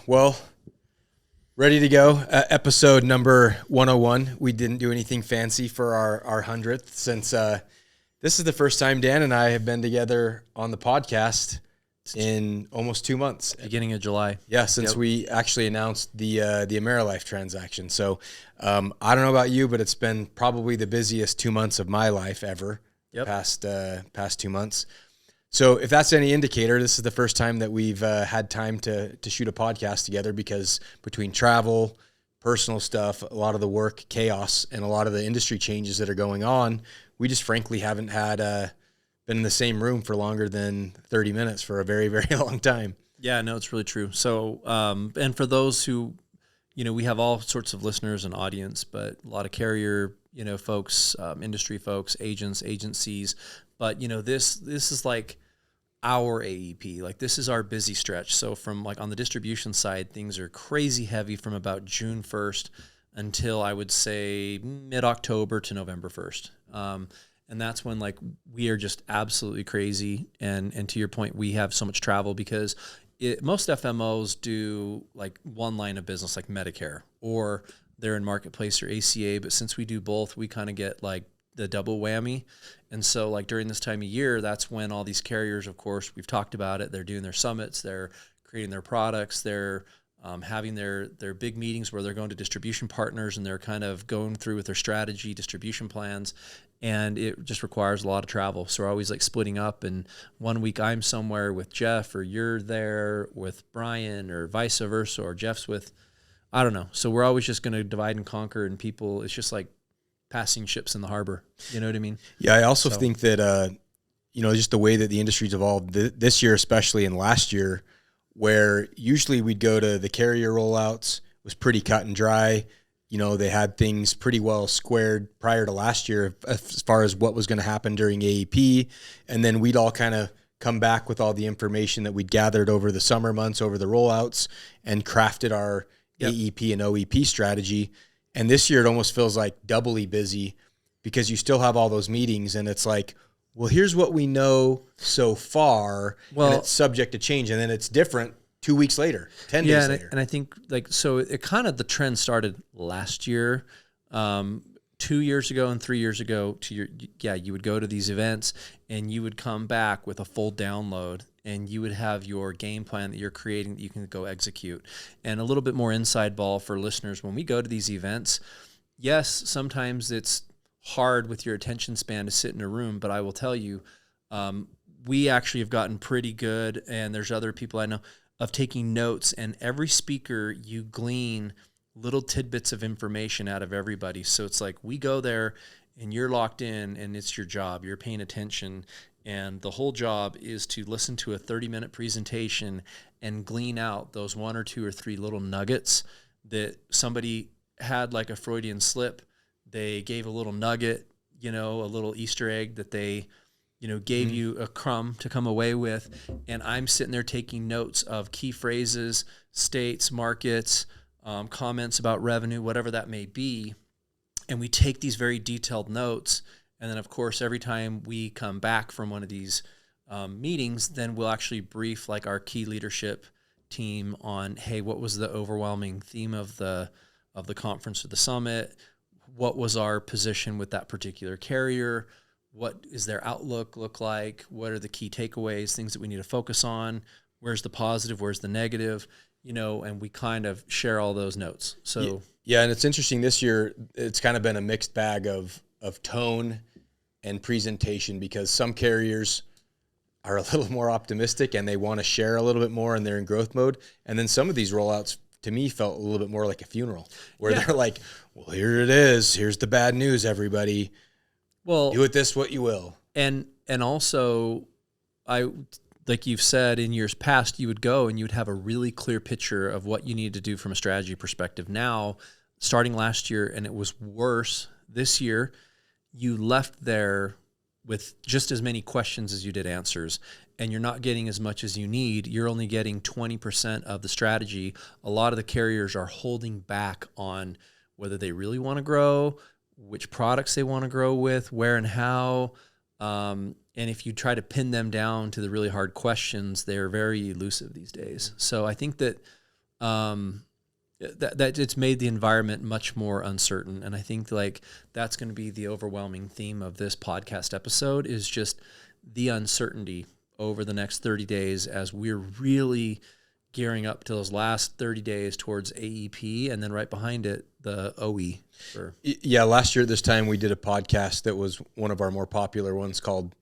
Well, ready to go. Episode number 101. We didn't do anything fancy for our 100th since this is the first time Dan and I have been together on the podcast in almost 2 months. Beginning of July. Yeah, since we actually announced the AmeriLife transaction. So I don't know about you, but it's been probably the busiest 2 months of my life ever. Past 2 months. So if that's any indicator, this is the first time that we've had time to shoot a podcast together, because between travel, personal stuff, a lot of the work, chaos, and a lot of the industry changes that are going on, we just frankly haven't had been in the same room for longer than 30 minutes for a very, very long time. Yeah, no, it's really true. So, and for those who, we have all sorts of listeners and audience, but a lot of carrier, folks, industry folks, agents, agencies. But, this is like our AEP. Like, this is our busy stretch. So from like on the distribution side, things are crazy heavy from about June 1st until I would say mid-October to November 1st. And that's when like we are just absolutely crazy. And to your point, we have so much travel because most FMOs do like one line of business like Medicare, or they're in Marketplace or ACA. But since we do both, we kind of get like the double whammy. And so like during this time of year, that's when all these carriers, of course, we've talked about it, they're doing their summits, they're creating their products, they're having their big meetings where they're going to distribution partners and they're kind of going through with their strategy, distribution plans. And it just requires a lot of travel. So we're always like splitting up, and 1 week I'm somewhere with Jeff, or you're there with Brian, or vice versa, or Jeff's with, I don't know. So we're always just going to divide and conquer, and people, it's just like passing ships in the harbor. You know what I mean? Yeah, I also think that, just the way that the industry's evolved this year, especially, and last year, where usually we'd go to the carrier rollouts, was pretty cut and dry. They had things pretty well squared prior to last year as far as what was going to happen during AEP. And then we'd all kind of come back with all the information that we'd gathered over the summer months, over the rollouts, and crafted our AEP and OEP strategy. And this year it almost feels like doubly busy because you still have all those meetings, and it's like, well, here's what we know so far, and it's subject to change. And then it's different 2 weeks later, 10 days later. And I think so it kind of, the trend started last year, 2 years ago and 3 years ago you would go to these events and you would come back with a full download, and you would have your game plan that you're creating that you can go execute. And a little bit more inside ball for listeners, when we go to these events, yes, sometimes it's hard with your attention span to sit in a room, but I will tell you, we actually have gotten pretty good, and there's other people I know, of taking notes, and every speaker you glean little tidbits of information out of everybody. So it's like we go there and you're locked in, and it's your job. You're paying attention, and the whole job is to listen to a 30-minute presentation and glean out those 1 or 2 or 3 little nuggets that somebody had, like a Freudian slip. They gave a little nugget, a little Easter egg that they gave you a crumb to come away with. And I'm sitting there taking notes of key phrases, states, markets, comments about revenue, whatever that may be. And we take these very detailed notes. And then, of course, every time we come back from one of these meetings, then we'll actually brief like our key leadership team on, hey, what was the overwhelming theme of the conference or the summit? What was our position with that particular carrier? What is their outlook look like? What are the key takeaways, things that we need to focus on? Where's the positive? Where's the negative? And we kind of share all those notes. So yeah, and it's interesting this year, it's kind of been a mixed bag of tone and presentation, because some carriers are a little more optimistic and they want to share a little bit more and they're in growth mode. And then some of these rollouts, to me, felt a little bit more like a funeral, where they're like, well, here it is. Here's the bad news, everybody. Well, do with this what you will. And also, like you've said, in years past, you would go and you would have a really clear picture of what you need to do from a strategy perspective. Now, starting last year, and it was worse this year, you left there with just as many questions as you did answers, and you're not getting as much as you need. You're only getting 20% of the strategy. A lot of the carriers are holding back on whether they really want to grow, which products they want to grow with, where and how. And if you try to pin them down to the really hard questions, they're very elusive these days. So I think that that it's made the environment much more uncertain. And I think like that's going to be the overwhelming theme of this podcast episode is just the uncertainty over the next 30 days as we're really gearing up to those last 30 days towards AEP, and then right behind it, the OE. Yeah, last year at this time, we did a podcast that was one of our more popular ones called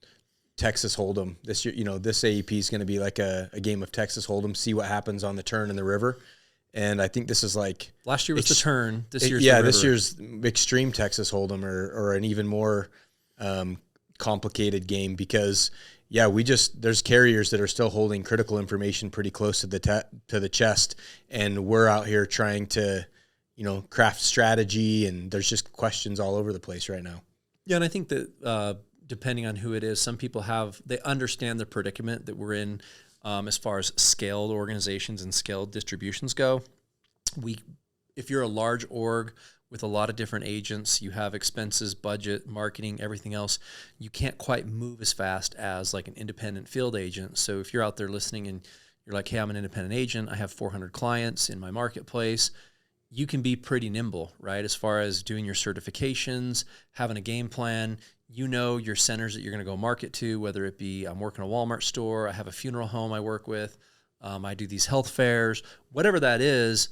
Texas Hold'em. This year, this AEP is going to be like a game of Texas Hold'em, see what happens on the turn in the river. And I think this is like... Last year was the turn. This year's the river. This year's extreme Texas Hold'em or an even more complicated game because... Yeah, there's carriers that are still holding critical information pretty close to the chest, and we're out here trying to, craft strategy, and there's just questions all over the place right now. Yeah, and I think that depending on who it is, some people they understand the predicament that we're in as far as scaled organizations and scaled distributions go. If you're a large org with a lot of different agents, you have expenses, budget, marketing, everything else, you can't quite move as fast as like an independent field agent. So if you're out there listening and you're like, hey, I'm an independent agent, I have 400 clients in my marketplace, you can be pretty nimble, right? As far as doing your certifications, having a game plan, your centers that you're going to go market to, whether it be I'm working a Walmart store, I have a funeral home I work with, I do these health fairs, whatever that is.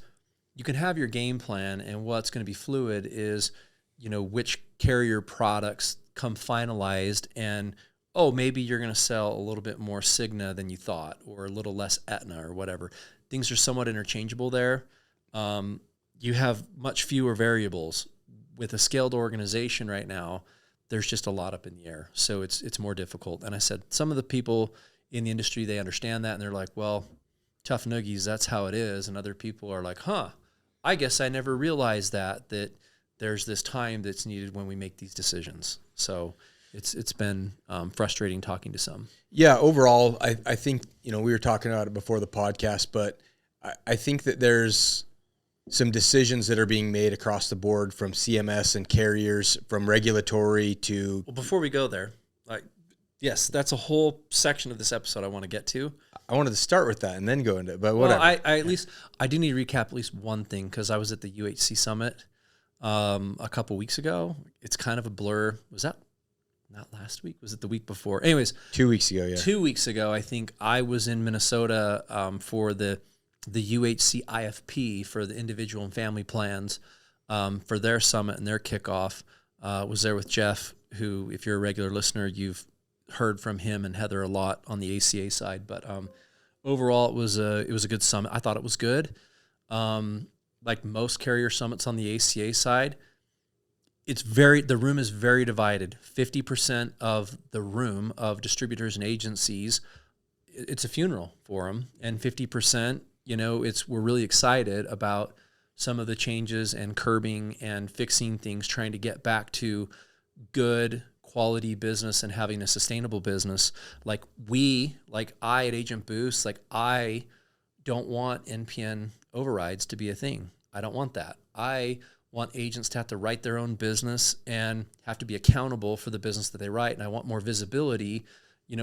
You can have your game plan, and what's going to be fluid is, which carrier products come finalized, and maybe you're going to sell a little bit more Cigna than you thought, or a little less Aetna, or whatever. Things are somewhat interchangeable there. You have much fewer variables with a scaled organization right now. There's just a lot up in the air, so it's more difficult. And I said some of the people in the industry, they understand that, and they're like, well, tough noogies, that's how it is. And other people are like, I guess I never realized that there's this time that's needed when we make these decisions. So it's been frustrating talking to some. Yeah, overall, I think, we were talking about it before the podcast, but I think that there's some decisions that are being made across the board from CMS and carriers, from regulatory to... Well, before we go there, yes, that's a whole section of this episode I want to get to. I wanted to start with that and then go into it, but whatever. Well, I do need to recap at least one thing because I was at the UHC Summit a couple weeks ago. It's kind of a blur. Was that not last week? Was it the week before? Anyways. 2 weeks ago, yeah. 2 weeks ago, I think I was in Minnesota for the UHC IFP for the individual and family plans for their summit and their kickoff. Was there with Jeff, who, if you're a regular listener, you've heard from him and Heather a lot on the ACA side, but overall it was a good summit. I thought it was good. Like most carrier summits on the ACA side, the room is very divided. 50% of the room of distributors and agencies, it's a funeral for them, and 50%, we're really excited about some of the changes and curbing and fixing things, trying to get back to good quality business and having a sustainable business. Like I at Agent Boost, I don't want NPN overrides to be a thing. I don't want that. I want agents to have to write their own business and have to be accountable for the business that they write. And I want more visibility,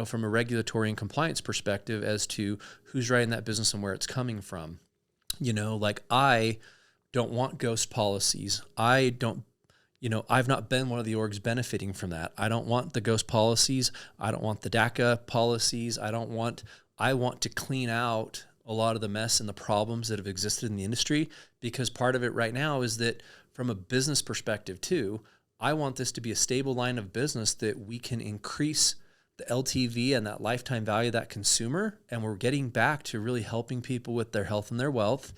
from a regulatory and compliance perspective as to who's writing that business and where it's coming from. I don't want ghost policies. I've not been one of the orgs benefiting from that. I don't want the ghost policies. I don't want the DACA policies. I want to clean out a lot of the mess and the problems that have existed in the industry, because part of it right now is that from a business perspective too, I want this to be a stable line of business that we can increase the LTV and that lifetime value of that consumer. And we're getting back to really helping people with their health and their wealth.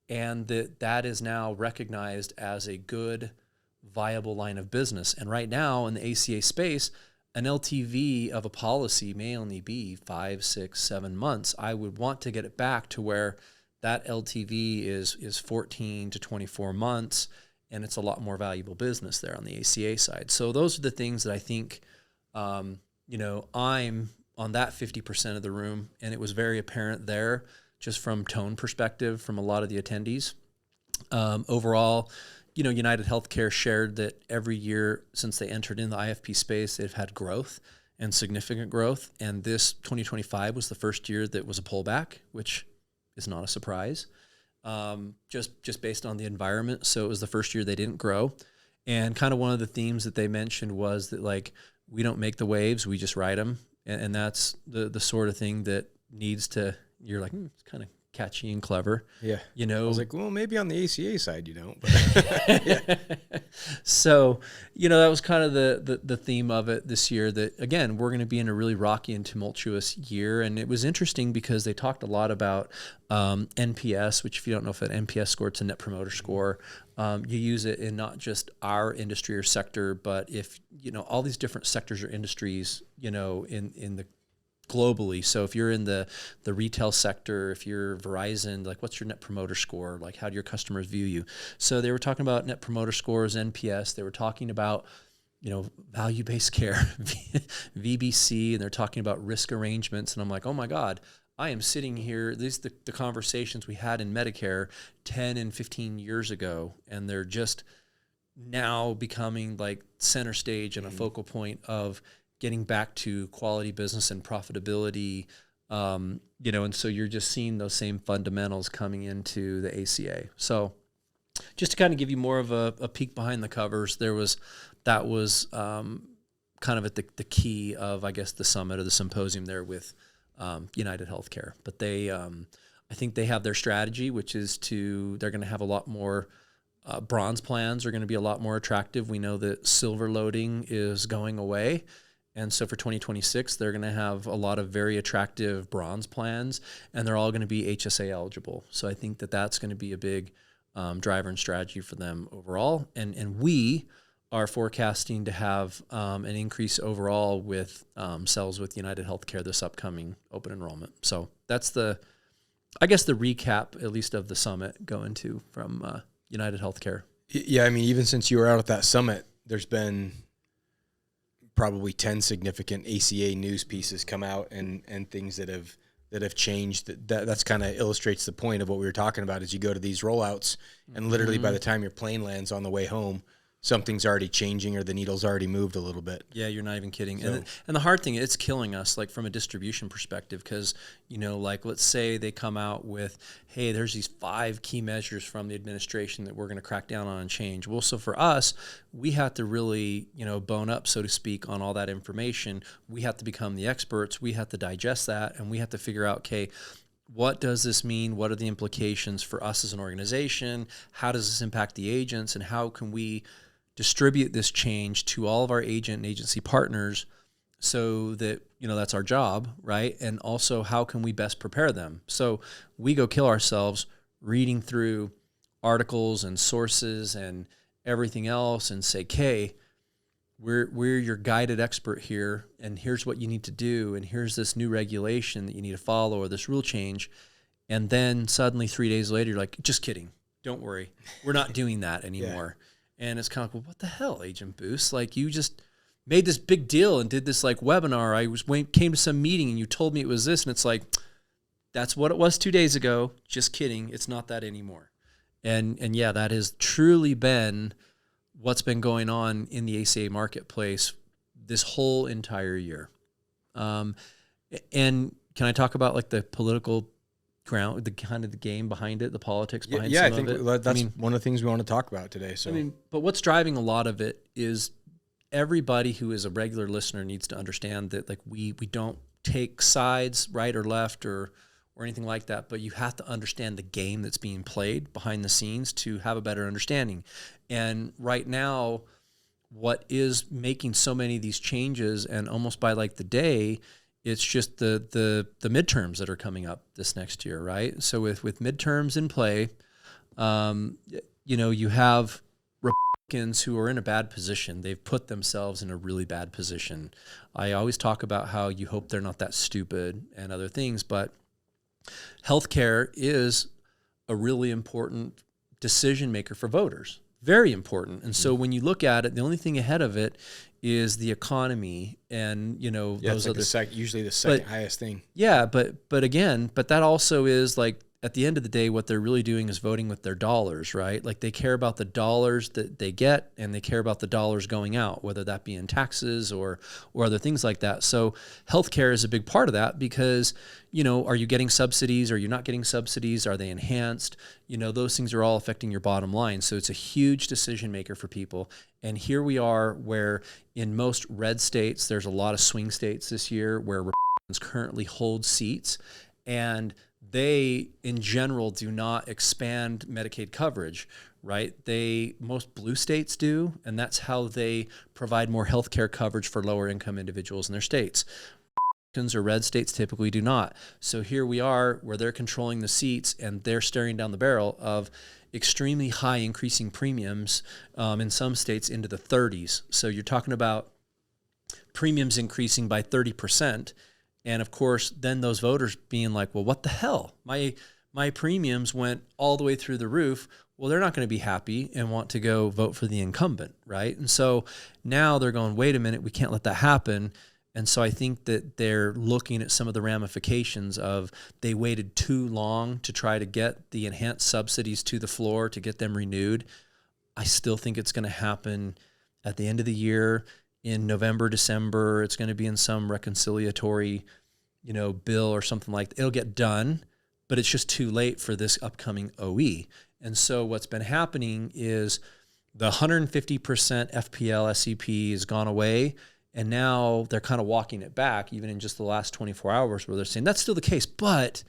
And that is now recognized as a good, viable line of business. And right now in the ACA space, an LTV of a policy may only be 5, 6, 7 months. I would want to get it back to where that LTV is 14 to 24 months, and it's a lot more valuable business there on the ACA side. So those are the things that I think, I'm on that 50% of the room, and it was very apparent there just from tone perspective from a lot of the attendees. Overall, United Healthcare shared that every year since they entered in the IFP space, they've had growth and significant growth. And this 2025 was the first year that was a pullback, which is not a surprise. just based on the environment. So it was the first year they didn't grow. And kind of one of the themes that they mentioned was that, like, we don't make the waves, we just ride them. And that's the sort of thing that needs to, you're like, it's kind of catchy and clever. Yeah. You know, I was like, well, maybe on the ACA side, you don't. But yeah. So, you know, that was kind of the theme of it this year, that, again, we're going to be in a really rocky and tumultuous year. And it was interesting because they talked a lot about NPS, which, if you don't know if an NPS score, it's a net promoter score. You use it in not just our industry or sector, but if, you know, all these different sectors or industries, you know, in the globally. So if you're in the retail sector, if you're Verizon, like, what's your net promoter score? Like, how do your customers view you? So they were talking about net promoter scores, NPS. They were talking about, you know, value-based care, VBC, and they're talking about risk arrangements. And I'm like, oh my God, I am sitting here. These are the conversations we had in Medicare 10 and 15 years ago, and they're just now becoming like center stage and a focal point of getting back to quality business and profitability, you know, and so you're just seeing those same fundamentals coming into the ACA. So just to kind of give you more of a peek behind the covers, that was kind of at the key of, I guess, the summit or the symposium there with United Healthcare. But they, I think they have their strategy, which is they're going to have a lot more bronze plans are going to be a lot more attractive. We know that silver loading is going away. And so for 2026, they're going to have a lot of very attractive bronze plans, and they're all going to be HSA eligible. So I think that that's going to be a big driver and strategy for them overall. And we are forecasting to have an increase overall with sales with United Healthcare this upcoming open enrollment. So that's I guess the recap, at least, of the summit going to from United Healthcare. Yeah, I mean, even since you were out at that summit, there's been probably 10 significant ACA news pieces come out and things that have changed. That's kind of illustrates the point of what we were talking about. Is you go to these rollouts, and literally by the time your plane lands on the way home, something's already changing or the needle's already moved a little bit. Yeah, you're not even kidding. So, and the hard thing, it's killing us, like, from a distribution perspective, because, you know, like, let's say they come out with, hey, there's these 5 key measures from the administration that we're going to crack down on and change. Well, so for us, we have to really, you know, bone up, so to speak, on all that information. We have to become the experts. We have to digest that, and we have to figure out, okay, what does this mean? What are the implications for us as an organization? How does this impact the agents? And how can we distribute this change to all of our agent and agency partners so that, you know, that's our job, right? And also, how can we best prepare them? So we go kill ourselves reading through articles and sources and everything else and say, okay, we're your guided expert here, and here's what you need to do, and here's this new regulation that you need to follow, or this rule change. And then suddenly 3 days later, you're like, just kidding. Don't worry. We're not doing that anymore. Yeah. And it's kind of like, well, what the hell, Agent Boost? Like, you just made this big deal and did this, like, webinar. Came to some meeting and you told me it was this. And it's like, that's what it was 2 days ago. Just kidding. It's not that anymore. And yeah, that has truly been what's been going on in the ACA marketplace this whole entire year. And can I talk about, like, the political ground, the kind of the game behind it, the politics behind some of it? Yeah, I think that's one of the things we want to talk about today. So, but what's driving a lot of it is everybody who is a regular listener needs to understand that, like, we don't take sides, right or left or anything like that, but you have to understand the game that's being played behind the scenes to have a better understanding. And right now, what is making so many of these changes, and almost by, like, the day, it's just the midterms that are coming up this next year, right? So with midterms in play, you know, you have Republicans who are in a bad position. They've put themselves in a really bad position. I always talk about how you hope they're not that stupid and other things, but healthcare is a really important decision maker for voters. Very important. And so when you look at it, the only thing ahead of it is the economy, and, you know, those are usually the second highest thing. Yeah, but that also is, like, at the end of the day, what they're really doing is voting with their dollars, right? Like they care about the dollars that they get, and they care about the dollars going out, whether that be in taxes or other things like that. So healthcare is a big part of that because, are you getting subsidies? Are you not getting subsidies? Are they enhanced? Those things are all affecting your bottom line. So it's a huge decision maker for people. And here we are where in most red states, there's a lot of swing states this year where Republicans currently hold seats, and they, in general, do not expand Medicaid coverage, right? Most blue states do, and that's how they provide more health care coverage for lower income individuals in their states. Or red states typically do not. So here we are where they're controlling the seats, and they're staring down the barrel of extremely high increasing premiums in some states into the 30s. So you're talking about premiums increasing by 30%. And of course, then those voters being like, well, what the hell? My premiums went all the way through the roof. Well, they're not going to be happy and want to go vote for the incumbent, right? And so now they're going, wait a minute, we can't let that happen. And so I think that they're looking at some of the ramifications of they waited too long to try to get the enhanced subsidies to the floor to get them renewed. I still think it's going to happen at the end of the year. In November, December, it's going to be in some reconciliatory, bill or something like that. It'll get done, but it's just too late for this upcoming OE. And so what's been happening is the 150% FPL SEP has gone away, and now they're kind of walking it back, even in just the last 24 hours, where they're saying that's still the case, but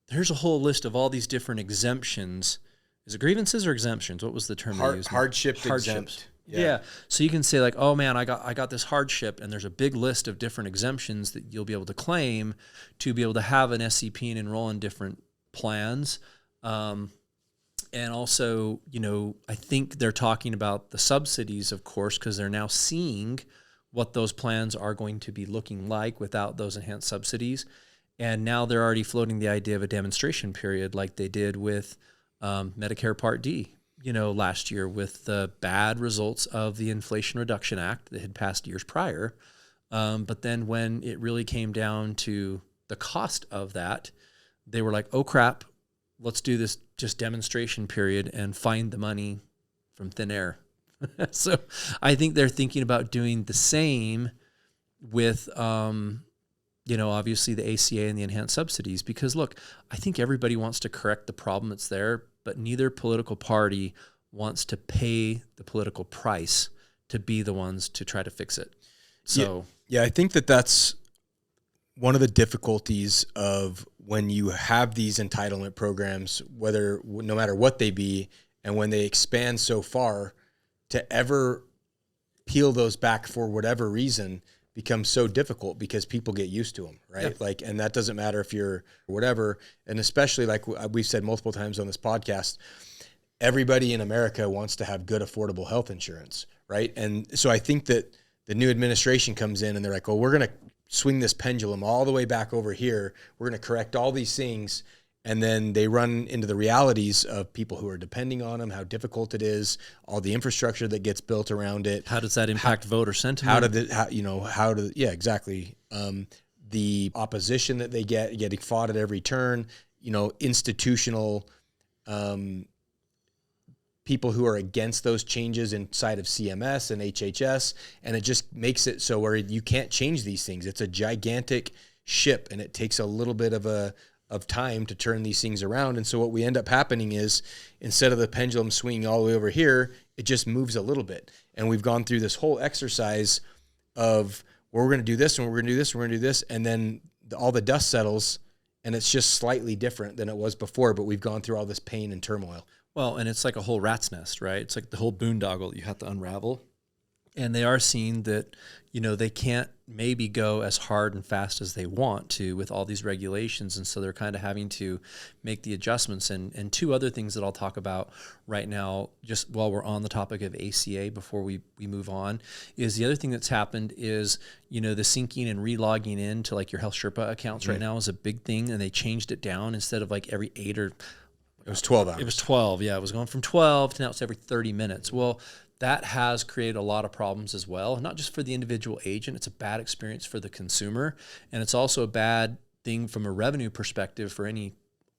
there's a whole list of all these different exemptions. Is it grievances or exemptions? What was the term they used? Hardship exempt. Yeah. So you can say like, oh man, I got this hardship, and there's a big list of different exemptions that you'll be able to claim to be able to have an SEP and enroll in different plans. And also, I think they're talking about the subsidies, of course, because they're now seeing what those plans are going to be looking like without those enhanced subsidies. And now they're already floating the idea of a demonstration period like they did with Medicare Part D. Last year with the bad results of the Inflation Reduction Act that had passed years prior. But then when it really came down to the cost of that, they were like, oh crap, let's do this just demonstration period and find the money from thin air. So I think they're thinking about doing the same with, obviously the ACA and the enhanced subsidies, because look, I think everybody wants to correct the problem that's there, but neither political party wants to pay the political price to be the ones to try to fix it. So yeah, I think that's one of the difficulties of when you have these entitlement programs, no matter what they be, and when they expand so far, to ever peel those back for whatever reason becomes so difficult because people get used to them, right? Yeah. And that doesn't matter if you're whatever. And especially like we've said multiple times on this podcast, everybody in America wants to have good, affordable health insurance, right? And so I think that the new administration comes in and they're like, oh, we're going to swing this pendulum all the way back over here. We're going to correct all these things. And then they run into the realities of people who are depending on them, how difficult it is, all the infrastructure that gets built around it. How does that impact voter sentiment? Exactly. The opposition that they getting fought at every turn, institutional people who are against those changes inside of CMS and HHS. And it just makes it so where you can't change these things. It's a gigantic ship, and it takes a little bit of time to turn these things around. And so what we end up happening is instead of the pendulum swinging all the way over here, it just moves a little bit. And we've gone through this whole exercise of where we're going to do this and we're going to do this and we're going to do this. And then all the dust settles and it's just slightly different than it was before, but we've gone through all this pain and turmoil. Well, and it's like a whole rat's nest, right? It's like the whole boondoggle that you have to unravel. And they are seeing that, they can't maybe go as hard and fast as they want to with all these regulations. And so they're kind of having to make the adjustments. And two other things that I'll talk about right now, just while we're on the topic of ACA before we move on, is the other thing that's happened is, the syncing and relogging into like your Health Sherpa accounts right now is a big thing. And they changed it down instead of like every 8 or... It was 12 hours. It was 12, yeah. It was going from 12 to now it's every 30 minutes. Well, that has created a lot of problems as well, not just for the individual agent. It's a bad experience for the consumer, and it's also a bad thing from a revenue perspective for any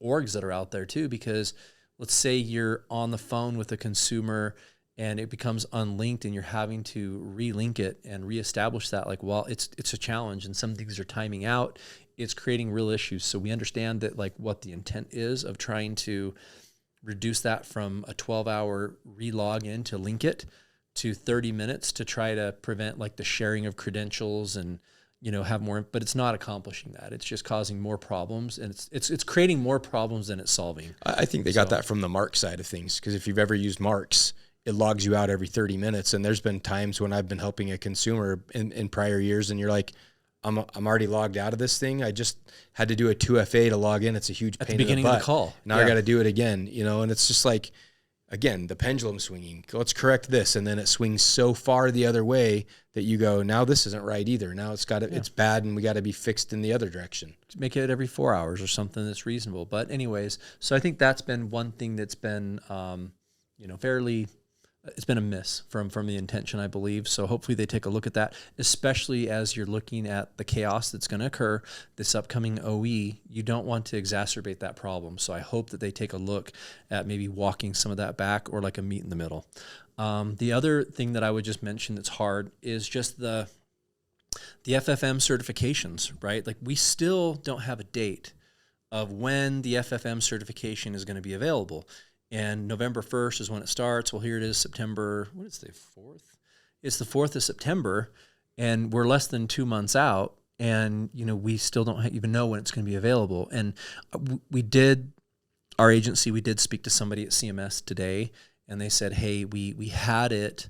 orgs that are out there too, because let's say you're on the phone with a consumer and it becomes unlinked and you're having to relink it and reestablish that. Like, well, it's a challenge, and some things are timing out. It's creating real issues. So we understand that, like, what the intent is of trying to reduce that from a 12-hour relog in to link it to 30 minutes to try to prevent like the sharing of credentials and, you know, have more, but it's not accomplishing that. It's just causing more problems, and it's creating more problems than it's solving. I think they got that from the Mark side of things, because if you've ever used Marks, it logs you out every 30 minutes. And there's been times when I've been helping a consumer in prior years, and you're like, I'm already logged out of this thing. I just had to do a 2FA to log in. It's a huge pain in the butt. At the beginning of the call. Now I got to do it again, you know, and it's just like, again, the pendulum swinging. Let's correct this. And then it swings so far the other way that you go, now this isn't right either. Now it's bad, and we got to be fixed in the other direction. Make it every 4 hours or something that's reasonable. But anyways, so I think that's been one thing that's been, you know, it's been a miss from the intention, I believe. So hopefully they take a look at that, especially as you're looking at the chaos that's going to occur this upcoming OE. You don't want to exacerbate that problem. So I hope that they take a look at maybe walking some of that back, or like a meet in the middle. The other thing that I would just mention that's hard is just the FFM certifications, right? Like, we still don't have a date of when the FFM certification is going to be available. And November 1st is when it starts. Well, here it is, September, what is the 4th? It's the 4th of September, and we're less than 2 months out, and, you know, we still don't even know when it's going to be available. And our agency, we did speak to somebody at CMS today, and they said, hey, we had it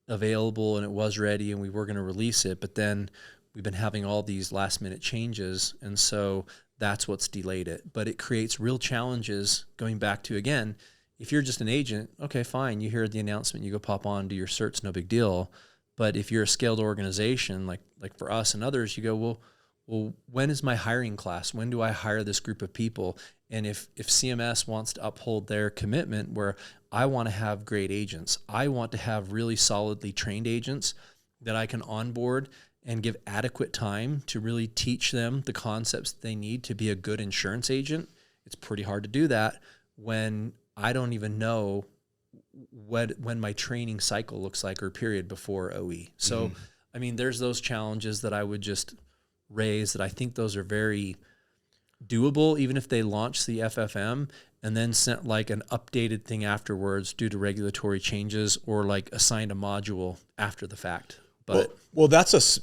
available and it was ready and we were going to release it, but then we've been having all these last minute changes, and so that's what's delayed it. But it creates real challenges, going back to, again, if you're just an agent, okay, fine, you hear the announcement, you go pop on, do your certs, no big deal. But if you're a scaled organization, like for us and others, you go, well, when is my hiring class? When do I hire this group of people? And if CMS wants to uphold their commitment, where I want to have great agents, I want to have really solidly trained agents that I can onboard and give adequate time to really teach them the concepts they need to be a good insurance agent. It's pretty hard to do that when I don't even know when my training cycle looks like, or period, before OE. So, I mean, there's those challenges that I would just raise, that I think those are very doable, even if they launch the FFM and then sent like an updated thing afterwards due to regulatory changes, or like assigned a module after the fact. But well, that's the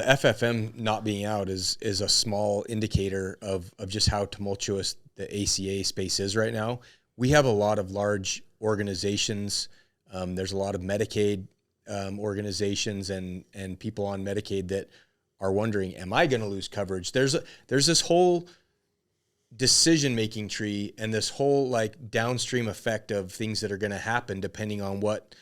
FFM not being out is a small indicator of just how tumultuous the ACA space is right now. We have a lot of large organizations. There's a lot of Medicaid organizations and people on Medicaid that are wondering, am I going to lose coverage? There's this whole decision-making tree and this whole like downstream effect of things that are going to happen depending on what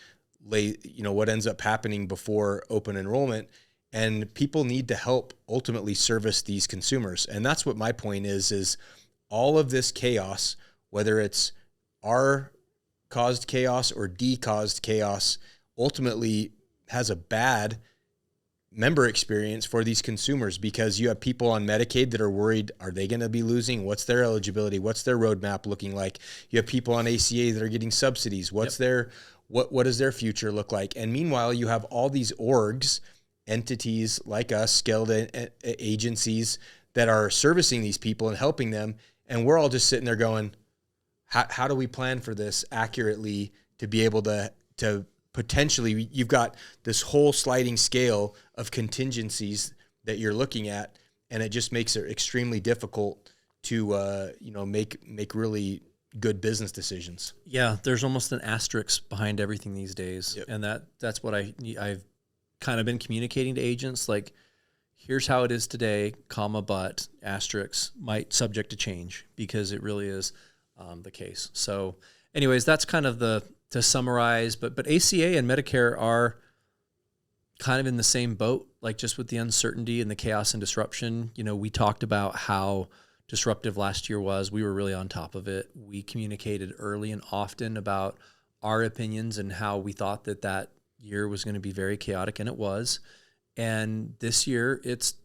ends up happening before open enrollment. And people need to help ultimately service these consumers. And that's what my point is all of this chaos, whether it's R caused chaos or D caused chaos, ultimately has a bad member experience for these consumers, because you have people on Medicaid that are worried, are they going to be losing? What's their eligibility? What's their roadmap looking like? You have people on ACA that are getting subsidies. What does their future look like? And meanwhile, you have all these orgs, entities like us, scaled agencies that are servicing these people and helping them. And we're all just sitting there going, how do we plan for this accurately to be able to potentially, you've got this whole sliding scale of contingencies that you're looking at, and it just makes it extremely difficult to make really good business decisions. Yeah, there's almost an asterisk behind everything these days. Yep. And that's what I've kind of been communicating to agents, like, here's how it is today, comma, but asterisk might subject to change, because it really is the case. So anyways, that's kind of to summarize, but ACA and Medicare are kind of in the same boat, like just with the uncertainty and the chaos and disruption. You know, we talked about how disruptive last year was. We were really on top of it. We communicated early and often about our opinions and how we thought that year was going to be very chaotic, and it was. And this year it's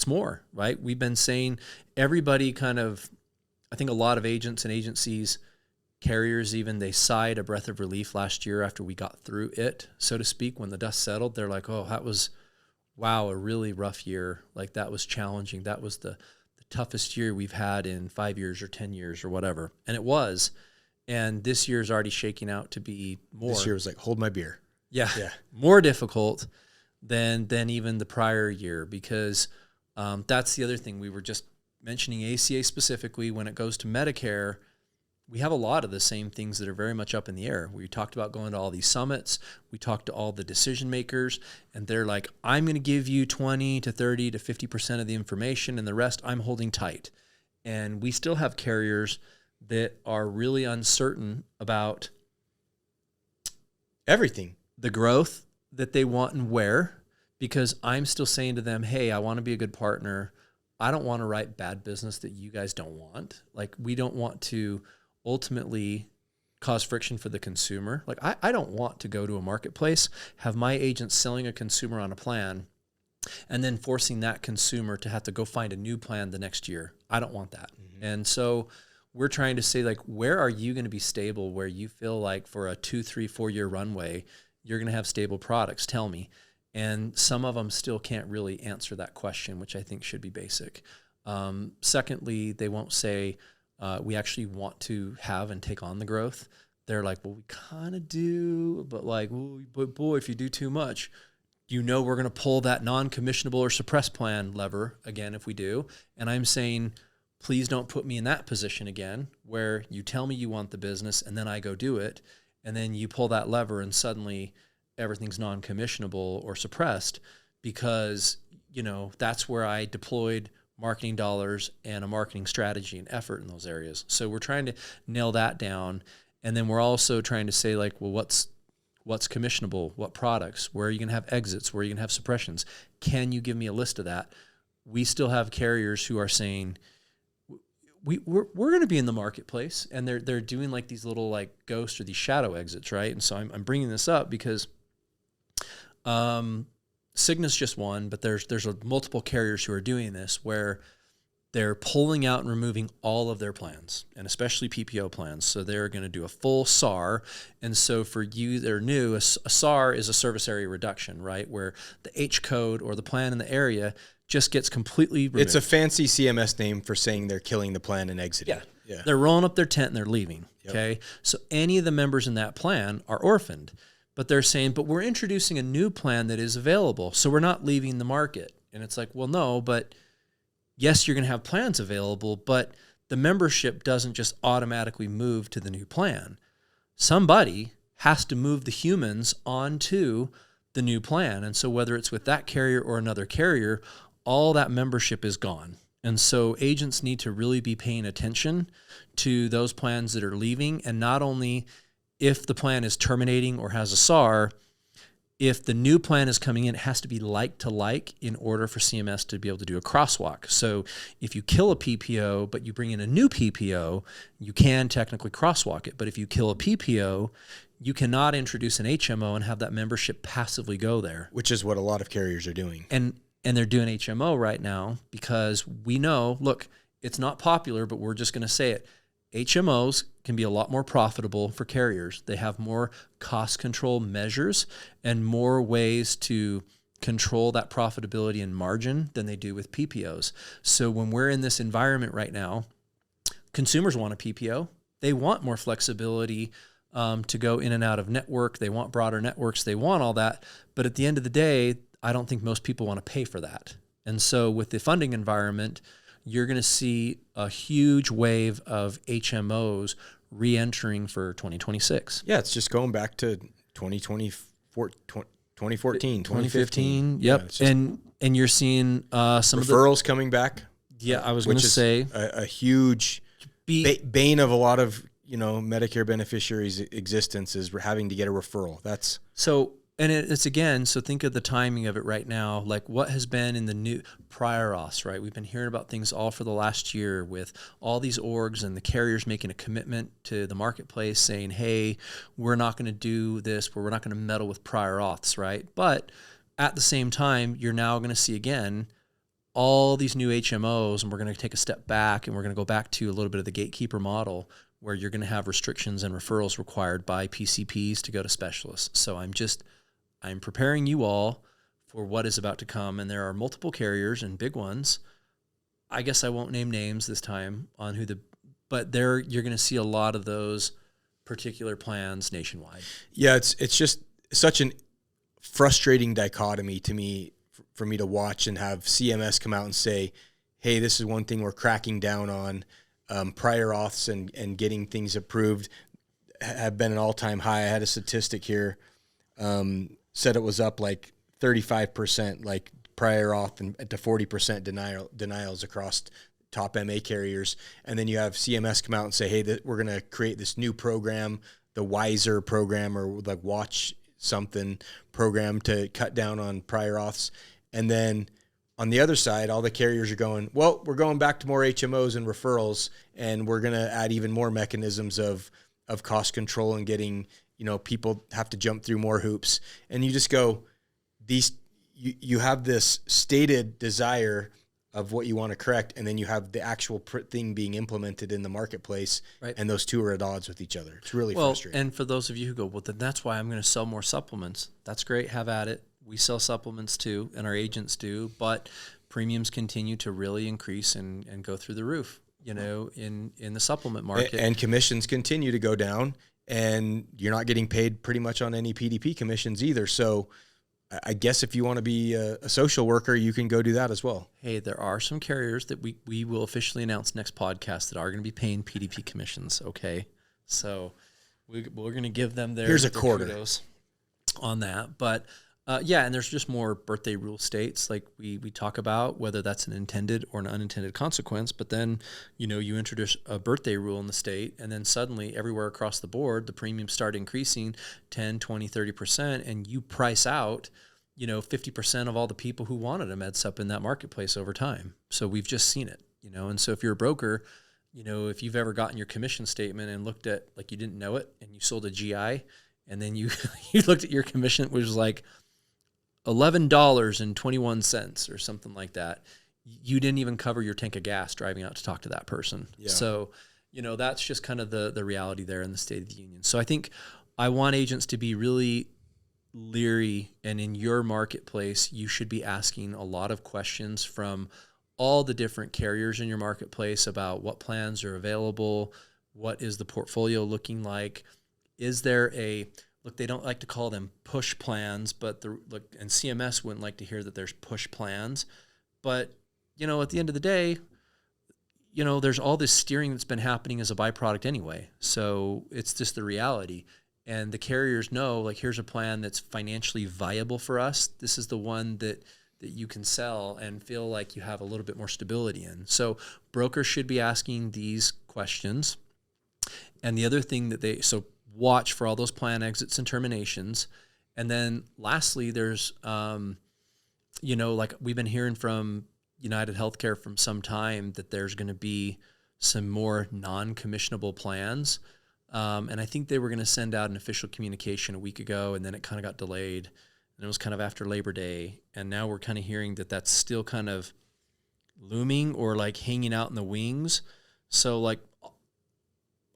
more, right? We've been saying, everybody kind of I think a lot of agents and agencies, carriers even, they sighed a breath of relief last year after we got through it, so to speak. When the dust settled, they're like, oh, that was, wow, a really rough year. Like, that was challenging. That was the toughest year we've had in 5 years or 10 years or whatever. And it was. And this year is already shaking out to be more. This year was like, hold my beer. Yeah. More difficult than even the prior year, because that's the other thing. We were just mentioning ACA specifically. When it goes to Medicare, we have a lot of the same things that are very much up in the air. We talked about going to all these summits. We talked to all the decision makers, and they're like, I'm going to give you 20 to 30 to 50% of the information, and the rest I'm holding tight. And we still have carriers that are really uncertain about everything, the growth that they want and where, because I'm still saying to them, hey, I want to be a good partner. I don't want to write bad business that you guys don't want. Like, we don't want to ultimately cause friction for the consumer. Like, I don't want to go to a marketplace, have my agent selling a consumer on a plan, and then forcing that consumer to have to go find a new plan the next year. I don't want that. Mm-hmm. And so we're trying to say, like, where are you going to be stable, where you feel like for a 2, 3, 4 year runway, you're going to have stable products? Tell me. And some of them still can't really answer that question, which I think should be basic. Secondly, they won't say, we actually want to have and take on the growth. They're like, well, we kind of do, but like, well, but boy, if you do too much, we're going to pull that non-commissionable or suppress plan lever again if we do. And I'm saying, please don't put me in that position again, where you tell me you want the business and then I go do it, and then you pull that lever and suddenly everything's non-commissionable or suppressed, because, that's where I deployed marketing dollars and a marketing strategy and effort in those areas. So we're trying to nail that down. And then we're also trying to say, like, well, what's commissionable? What products? Where are you going to have exits? Where are you going to have suppressions? Can you give me a list of that? We still have carriers who are saying, we're going to be in the marketplace, and they're doing like these little like ghost or these shadow exits, right? And so I'm bringing this up because Cigna's just one, but there's multiple carriers who are doing this, where they're pulling out and removing all of their plans, and especially PPO plans. So they're going to do a full SAR. And so for you that are new, a SAR is a service area reduction, right? Where the H code or the plan in the area just gets completely removed. It's a fancy CMS name for saying they're killing the plan and exiting. Yeah. They're rolling up their tent and they're leaving. Yep. Okay. So any of the members in that plan are orphaned, but they're saying, but we're introducing a new plan that is available, so we're not leaving the market. And it's like, well, no, but yes, you're going to have plans available, but the membership doesn't just automatically move to the new plan. Somebody has to move the humans onto the new plan. And so whether it's with that carrier or another carrier, all that membership is gone. And so agents need to really be paying attention to those plans that are leaving, and not only if the plan is terminating or has a SAR, if the new plan is coming in, it has to be like to like in order for CMS to be able to do a crosswalk. So if you kill a PPO, but you bring in a new PPO, you can technically crosswalk it. But if you kill a PPO, you cannot introduce an HMO and have that membership passively go there. Which is what a lot of carriers are doing. And they're doing HMO right now because we know, look, it's not popular, but we're just going to say it. HMOs can be a lot more profitable for carriers. They have more cost control measures and more ways to control that profitability and margin than they do with PPOs. So when we're in this environment right now, consumers want a PPO. They want more flexibility to go in and out of network. They want broader networks. They want all that. But at the end of the day, I don't think most people want to pay for that. And so with the funding environment, you're going to see a huge wave of HMOs re-entering for 2026. Yeah, it's just going back to 2014, 2015. Yep. Yeah, and you're seeing some referrals coming back. Yeah, I was going to say a huge bane of a lot of Medicare beneficiaries' existence is having to get a referral. That's so. And it's again, so think of the timing of it right now, like what has been in the new prior auths, right? We've been hearing about things all for the last year with all these orgs and the carriers making a commitment to the marketplace saying, hey, we're not going to do this, we're not going to meddle with prior auths, right? But at the same time, you're now going to see again all these new HMOs, and we're going to take a step back, and we're going to go back to a little bit of the gatekeeper model, where you're going to have restrictions and referrals required by PCPs to go to specialists. So I'm preparing you all for what is about to come, and there are multiple carriers and big ones. I guess I won't name names this time on but you're going to see a lot of those particular plans nationwide. Yeah, it's just such an frustrating dichotomy to me for me to watch and have CMS come out and say, hey, this is one thing we're cracking down on. Prior auths and getting things approved have been an all-time high. I had a statistic here, said it was up like 35%, like prior auth and to 40% denials across top MA carriers. And then you have CMS come out and say, hey, we're going to create this new program, the Wiser program, or like Watch something program to cut down on prior auths. And then on the other side, all the carriers are going, well, we're going back to more HMOs and referrals, and we're going to add even more mechanisms of cost control and getting, people have to jump through more hoops. And you just go, you have this stated desire of what you want to correct, and then you have the actual thing being implemented in the marketplace, right? And those two are at odds with each other. It's really frustrating. And for those of you who go, well, then that's why I'm going to sell more supplements. That's great. Have at it. We sell supplements too, and our agents do, but premiums continue to really increase and go through the roof, in the supplement market. And commissions continue to go down, and you're not getting paid pretty much on any PDP commissions either. So I guess if you want to be a social worker, you can go do that as well. Hey, there are some carriers that we will officially announce next podcast that are going to be paying PDP commissions. Okay. So we're going to give them their kudos on that. But and there's just more birthday rule states like we talk about, whether that's an intended or an unintended consequence. But then, you introduce a birthday rule in the state, and then suddenly everywhere across the board, the premiums start increasing 10, 20, 30%, and you price out, 50% of all the people who wanted a med sup in that marketplace over time. So we've just seen it, and so if you're a broker, if you've ever gotten your commission statement and looked at, like, you didn't know it and you sold a GI, and then you looked at your commission, which was like $11.21 or something like that. You didn't even cover your tank of gas driving out to talk to that person. Yeah. So, that's just kind of the reality there in the State of the Union. So I think I want agents to be really leery, and in your marketplace, you should be asking a lot of questions from all the different carriers in your marketplace about what plans are available, what is the portfolio looking like, is there look, they don't like to call them push plans, but and CMS wouldn't like to hear that there's push plans. But, at the end of the day, there's all this steering that's been happening as a byproduct anyway. So it's just the reality. And the carriers know, like, here's a plan that's financially viable for us. This is the one that you can sell and feel like you have a little bit more stability in. So brokers should be asking these questions. And the other thing so watch for all those plan exits and terminations. And then lastly, there's, like we've been hearing from United Healthcare from some time that there's going to be some more non-commissionable plans. And I think they were going to send out an official communication a week ago, and then it kind of got delayed. And it was kind of after Labor Day. And now we're kind of hearing that that's still kind of looming or like hanging out in the wings. So like,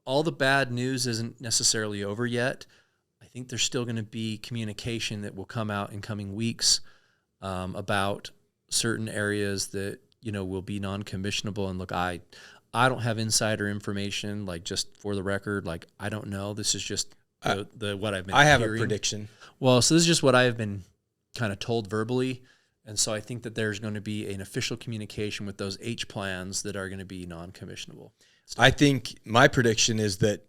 all the bad news isn't necessarily over yet. I think there's still going to be communication that will come out in coming weeks about certain areas that, will be non-commissionable. And look, I don't have insider information, like, just for the record, like, I don't know. This is just what I've been hearing. I have a prediction. Well, so this is just what I've been kind of told verbally. And so I think that there's going to be an official communication with those H plans that are going to be non-commissionable. I think my prediction is that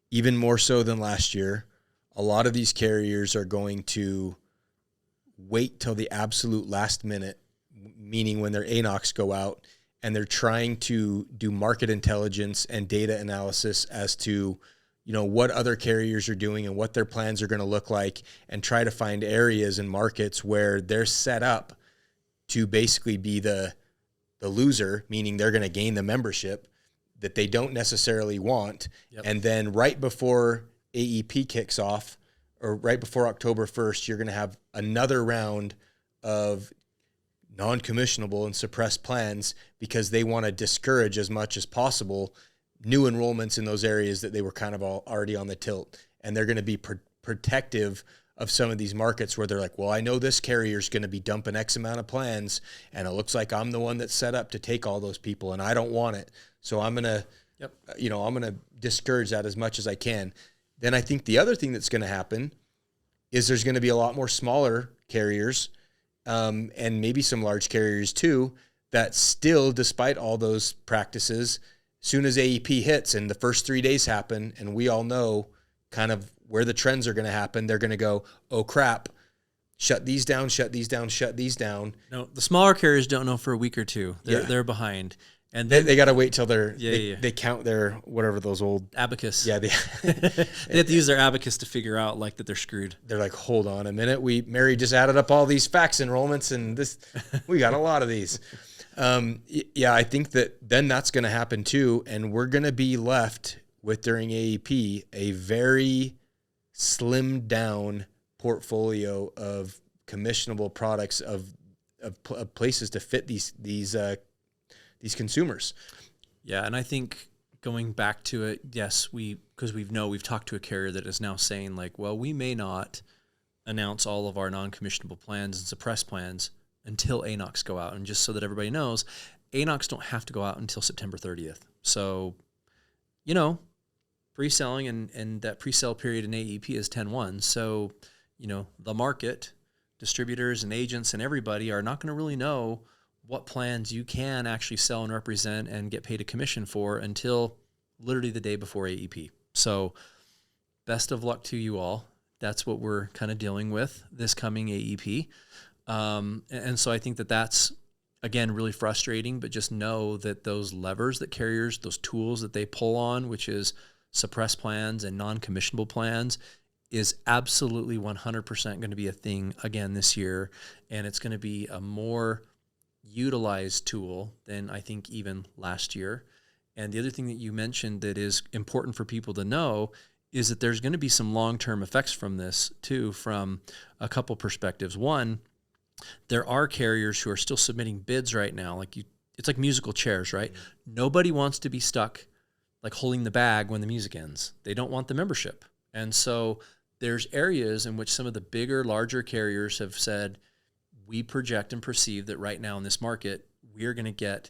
even more so than last year, a lot of these carriers are going to wait till the absolute last minute, meaning when their ANOCs go out, and they're trying to do market intelligence and data analysis as to, what other carriers are doing and what their plans are going to look like, and try to find areas and markets where they're set up to basically be the loser, meaning they're going to gain the membership that they don't necessarily want. Yep. And then right before AEP kicks off, or right before October 1st, you're going to have another round of non-commissionable and suppressed plans because they want to discourage as much as possible new enrollments in those areas that they were kind of already on the tilt. And they're going to be protective of some of these markets where they're like, well, I know this carrier is going to be dumping X amount of plans, and it looks like I'm the one that's set up to take all those people, and I don't want it. So I'm going to, I'm going to discourage that as much as I can. Then I think the other thing that's going to happen is there's going to be a lot more smaller carriers, and maybe some large carriers too, that still, despite all those practices, soon as AEP hits and the first 3 days happen, and we all know kind of where the trends are going to happen, they're going to go, oh crap, shut these down, shut these down, shut these down. No, the smaller carriers don't know for a week or two. They're behind. And then, they got to wait till they count their, whatever those old abacus. Yeah. They have to use their abacus to figure out like that they're screwed. They're like, hold on a minute. Mary just added up all these fax enrollments and we got a lot of these. I think that then that's going to happen too. And we're going to be left with, during AEP, a very slimmed down portfolio of commissionable products of places to fit these consumers. Yeah, and I think going back to it, yes, because we've talked to a carrier that is now saying like, well, we may not announce all of our non-commissionable plans and suppress plans until ANOCs go out. And just so that everybody knows, ANOCs don't have to go out until September 30th. So, pre-selling and that pre-sale period in AEP is 10/1. So, the market, distributors and agents and everybody are not going to really know what plans you can actually sell and represent and get paid a commission for until literally the day before AEP. So best of luck to you all. That's what we're kind of dealing with this coming AEP. And so I think that's, again, really frustrating, but just know that those levers that carriers, those tools that they pull on, which is suppress plans and non-commissionable plans, is absolutely 100% going to be a thing again this year. And it's going to be a more utilized tool than I think even last year. And the other thing that you mentioned that is important for people to know is that there's going to be some long-term effects from this too, from a couple perspectives. One, there are carriers who are still submitting bids right now. It's like musical chairs, right? Nobody wants to be stuck like holding the bag when the music ends. They don't want the membership. And so there's areas in which some of the bigger, larger carriers have said, we project and perceive that right now in this market, we're going to get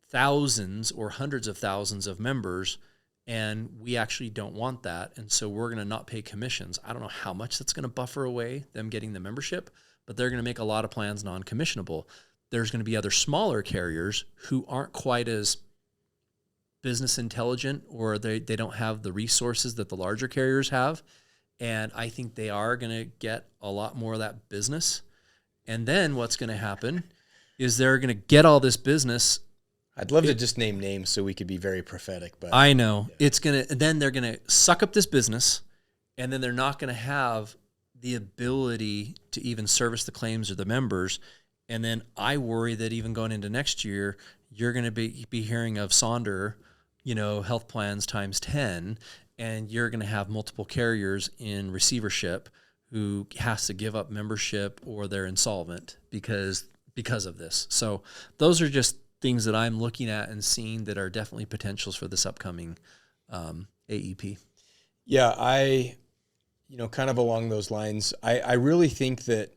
thousands or hundreds of thousands of members, and we actually don't want that. And so we're going to not pay commissions. I don't know how much that's going to buffer away them getting the membership, but they're going to make a lot of plans non-commissionable. There's going to be other smaller carriers who aren't quite as business intelligent, or they don't have the resources that the larger carriers have. And I think they are going to get a lot more of that business. And then what's going to happen is they're going to get all this business. I'd love to just name names so we could be very prophetic, but I know then they're going to suck up this business, and then they're not going to have the ability to even service the claims or the members. And then I worry that even going into next year, you're going to be hearing of Sonder, health plans times 10, and you're going to have multiple carriers in receivership who has to give up membership or they're insolvent because of this. So those are just things that I'm looking at and seeing that are definitely potentials for this upcoming AEP. Yeah, kind of along those lines, I really think that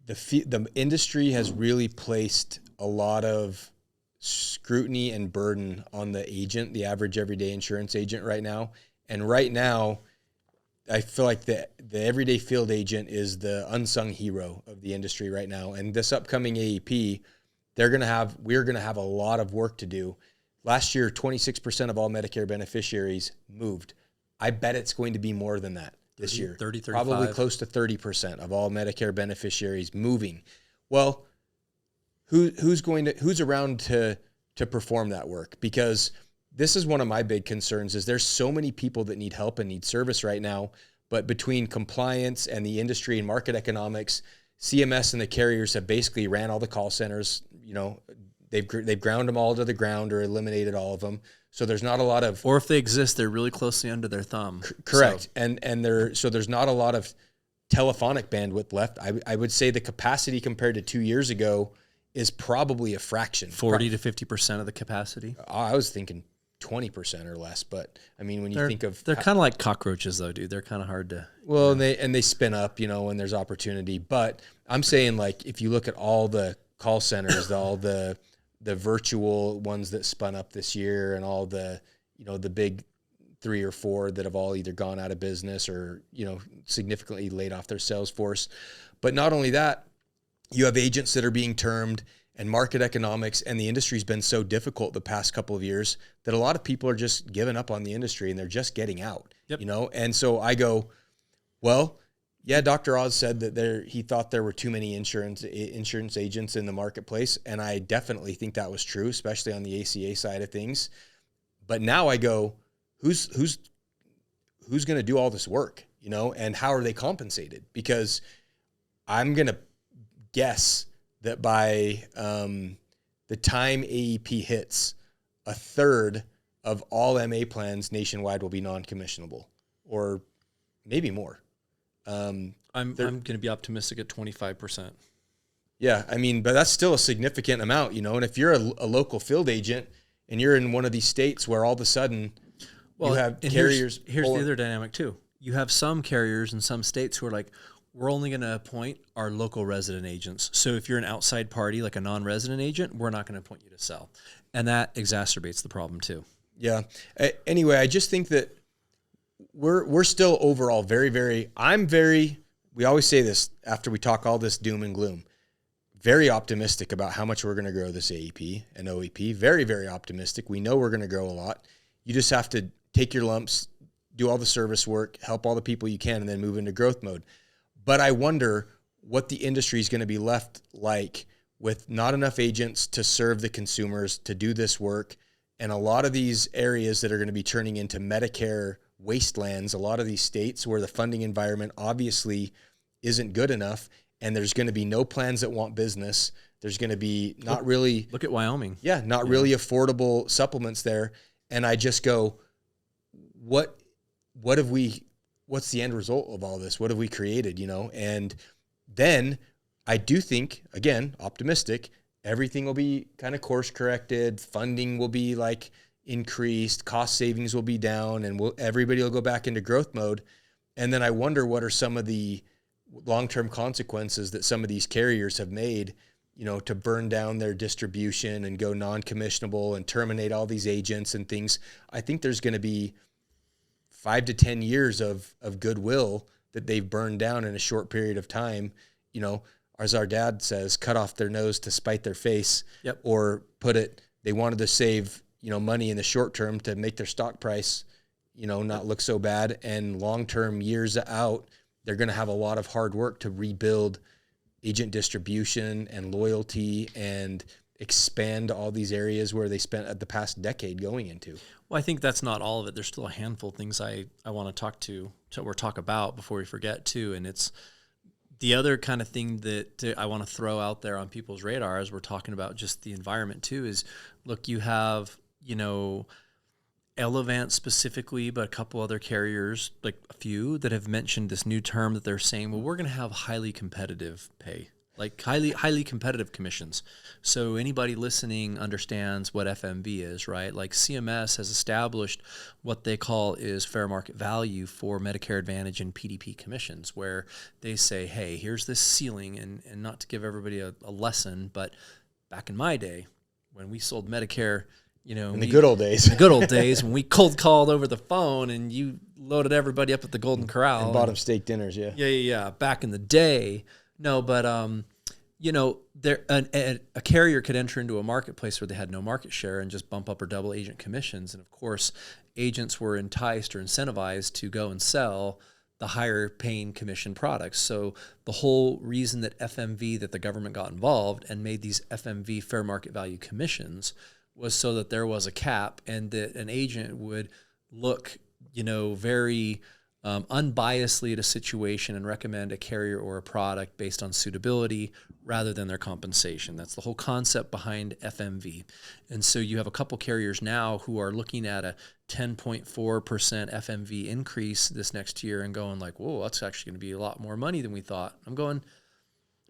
the industry has really placed a lot of scrutiny and burden on the agent, the average everyday insurance agent right now. And right now, I feel like the everyday field agent is the unsung hero of the industry right now. And this upcoming AEP, we're going to have a lot of work to do. Last year, 26% of all Medicare beneficiaries moved. I bet it's going to be more than that this year. 30, 35. Probably close to 30% of all Medicare beneficiaries moving. Well, who's around to perform that work? Because this is one of my big concerns is there's so many people that need help and need service right now, but between compliance and the industry and market economics, CMS and the carriers have basically ran all the call centers. They've ground them all to the ground or eliminated all of them. So there's not a lot of, or if they exist, they're really closely under their thumb. Correct. So. And there's not a lot of telephonic bandwidth left. I would say the capacity compared to 2 years ago is probably a fraction. 40 to 50% of the capacity. I was thinking 20% or less, but I mean, when you think of, they're kind of like cockroaches though, dude. They're kind of hard to, well, and they spin up, when there's opportunity. But I'm saying, like, if you look at all the call centers, all the virtual ones that spun up this year, and all the, the big 3 or 4 that have all either gone out of business or, significantly laid off their sales force. But not only that, you have agents that are being termed, and market economics and the industry's been so difficult the past couple of years that a lot of people are just giving up on the industry and they're just getting out, And so I go, well, yeah, Dr. Oz said that he thought there were too many insurance agents in the marketplace. And I definitely think that was true, especially on the ACA side of things. But now I go, who's going to do all this work, and how are they compensated? Because I'm going to guess that by the time AEP hits, a third of all MA plans nationwide will be non-commissionable, or maybe more. I'm going to be optimistic at 25%. Yeah, I mean, but that's still a significant amount, And if you're a local field agent and you're in one of these states where all of a sudden you have carriers. Here's the other dynamic too. You have some carriers in some states who are like, we're only going to appoint our local resident agents. So if you're an outside party, like a non-resident agent, we're not going to appoint you to sell. And that exacerbates the problem too. Yeah. Anyway, I just think that we're still overall very, we always say this after we talk all this doom and gloom, very optimistic about how much we're going to grow this AEP and OEP. Very, very optimistic. We know we're going to grow a lot. You just have to take your lumps, do all the service work, help all the people you can, and then move into growth mode. But I wonder what the industry is going to be left like with not enough agents to serve the consumers, to do this work. And a lot of these areas that are going to be turning into Medicare wastelands, a lot of these states where the funding environment obviously isn't good enough, and there's going to be no plans that want business. There's going to be Look at Wyoming. Yeah, really affordable supplements there. And I just go, what's the end result of all this? What have we created, And then I do think, again, optimistic, everything will be kind of course corrected. Funding will be like increased, cost savings will be down, and everybody will go back into growth mode. And then I wonder what are some of the long-term consequences that some of these carriers have made, to burn down their distribution and go non-commissionable and terminate all these agents and things. I think there's going to be 5 to 10 years of goodwill that they've burned down in a short period of time. As our dad says, cut off their nose to spite their face. Yep. Or they wanted to save, money in the short term to make their stock price, not look so bad. And long-term, years out, they're going to have a lot of hard work to rebuild agent distribution and loyalty and expand all these areas where they spent the past decade going into. Well, I think that's not all of it. There's still a handful of things I want to talk about before we forget too. And it's the other kind of thing that I want to throw out there on people's radar as we're talking about just the environment too is, look, you have, Elevance specifically, but a couple other carriers, like a few that have mentioned this new term that they're saying, well, we're going to have highly competitive pay, like highly competitive commissions. So anybody listening understands what FMV is, right? Like CMS has established what they call is fair market value for Medicare Advantage and PDP commissions, where they say, hey, here's this ceiling, and not to give everybody a lesson, but back in my day when we sold Medicare, in the good old days. The good old days when we cold called over the phone and you loaded everybody up at the Golden Corral. And bought them steak dinners, yeah. Yeah. Back in the day. No, but, a carrier could enter into a marketplace where they had no market share and just bump up or double agent commissions. And, of course, agents were enticed or incentivized to go and sell the higher paying commission products. So the whole reason that the government got involved and made these FMV fair market value commissions was so that there was a cap and that an agent would look, very unbiasedly at a situation and recommend a carrier or a product based on suitability rather than their compensation. That's the whole concept behind FMV. And so you have a couple carriers now who are looking at a 10.4% FMV increase this next year and going like, whoa, that's actually going to be a lot more money than we thought. I'm going,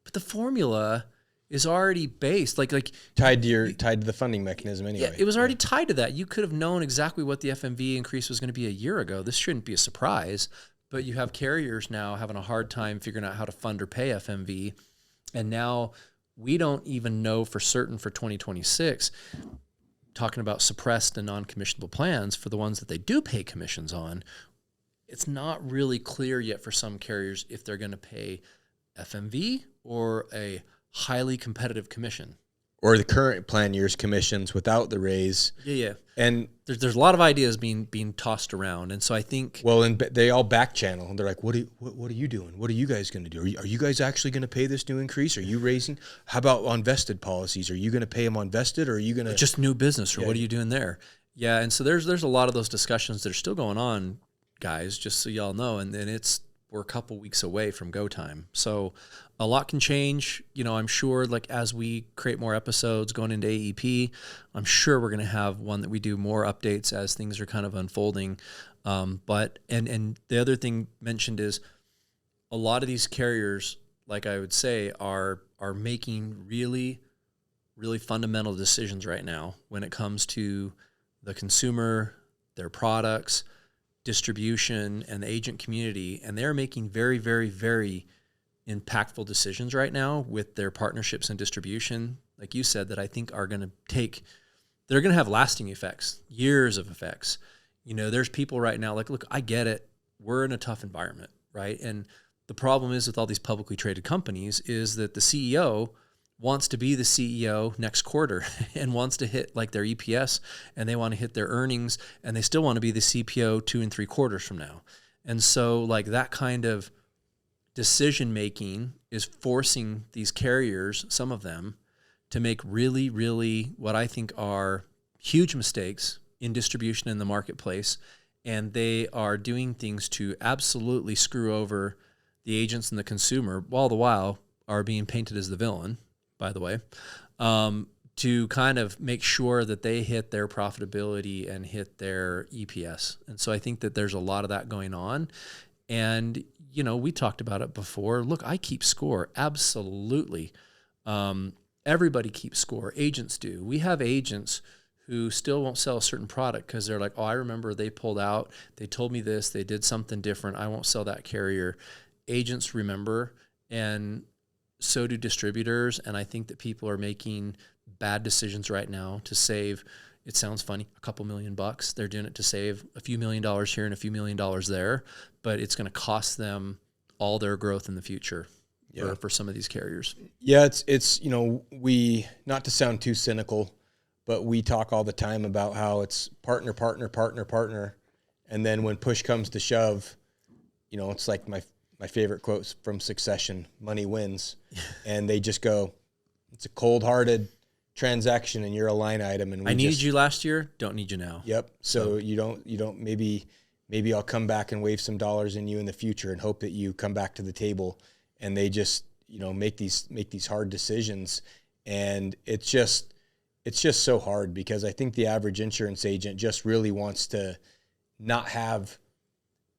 but the formula is already based like tied to the funding mechanism anyway. Yeah, it was already tied to that. You could have known exactly what the FMV increase was going to be a year ago. This shouldn't be a surprise, but you have carriers now having a hard time figuring out how to fund or pay FMV. And now we don't even know for certain for 2026, talking about suppressed and non-commissionable plans for the ones that they do pay commissions on. It's not really clear yet for some carriers if they're going to pay FMV or a highly competitive commission. Or the current plan year's commissions without the raise. Yeah. And there's a lot of ideas being tossed around. And so I think... Well, and they all back channel. They're like, what are you doing? What are you guys going to do? Are you guys actually going to pay this new increase? Are you raising? How about on vested policies? Are you going to pay them on vested, or are you going to... Just new business, or what are you doing there? Yeah, and so there's a lot of those discussions that are still going on, guys, just so y'all know. And then we're a couple weeks away from go time. So a lot can change. I'm sure like as we create more episodes going into AEP, I'm sure we're going to have one that we do more updates as things are kind of unfolding. But the other thing mentioned is a lot of these carriers, like I would say, are making really, really fundamental decisions right now when it comes to the consumer, their products, distribution, and the agent community. And they're making very, very, very impactful decisions right now with their partnerships and distribution, like you said, that I think are going to have lasting effects, years of effects. There's people right now like, look, I get it. We're in a tough environment, right? And the problem is with all these publicly traded companies is that the CEO wants to be the CEO next quarter and wants to hit like their EPS, and they want to hit their earnings, and they still want to be the CPO 2 3 quarters from now. And so like that kind of decision making is forcing these carriers, some of them, to make really, really what I think are huge mistakes in distribution in the marketplace. And they are doing things to absolutely screw over the agents and the consumer, all the while are being painted as the villain, by the way, to kind of make sure that they hit their profitability and hit their EPS. And so I think that there's a lot of that going on. And, we talked about it before. Look, I keep score. Absolutely. Everybody keeps score. Agents do. We have agents who still won't sell a certain product because they're like, oh, I remember they pulled out. They told me this. They did something different. I won't sell that carrier. Agents remember, and so do distributors. And I think that people are making bad decisions right now to save, it sounds funny, a couple $1,000,000. They're doing it to save a few $1,000,000 here and a few $1,000,000 there, but it's going to cost them all their growth in the future for some of these carriers. Yeah, it's we, not to sound too cynical, but we talk all the time about how it's partner, partner, partner, partner. And then when push comes to shove, it's like my favorite quotes from Succession, money wins. And they just go, it's a cold-hearted transaction and you're a line item. And I needed you last year, don't need you now. Yep. So you don't maybe I'll come back and wave some dollars in you in the future and hope that you come back to the table. And they just, make these hard decisions. And it's just so hard because I think the average insurance agent just really wants to not have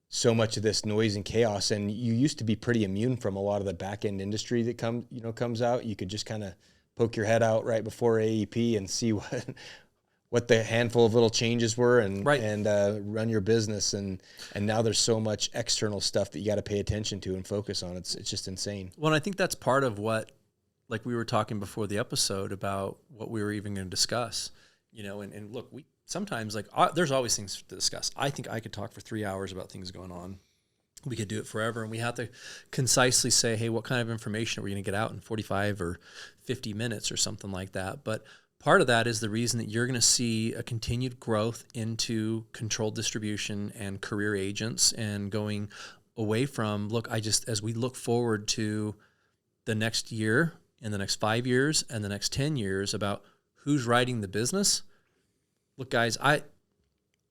so much of this noise and chaos. And you used to be pretty immune from a lot of the back end industry that comes out. You could just kind of poke your head out right before AEP and see what the handful of little changes were and run your business. And now there's so much external stuff that you got to pay attention to and focus on. It's just insane. Well, and I think that's part of what, like we were talking before the episode about what we were even going to discuss, and look, we sometimes there's always things to discuss. I think I could talk for 3 hours about things going on. We could do it forever, and we have to concisely say, hey, what kind of information are we going to get out in 45 or 50 minutes or something like that? But part of that is the reason that you're going to see a continued growth into controlled distribution and career agents and going away from, as we look forward to the next year and the next 5 years and the next 10 years about who's writing the business. Look, guys,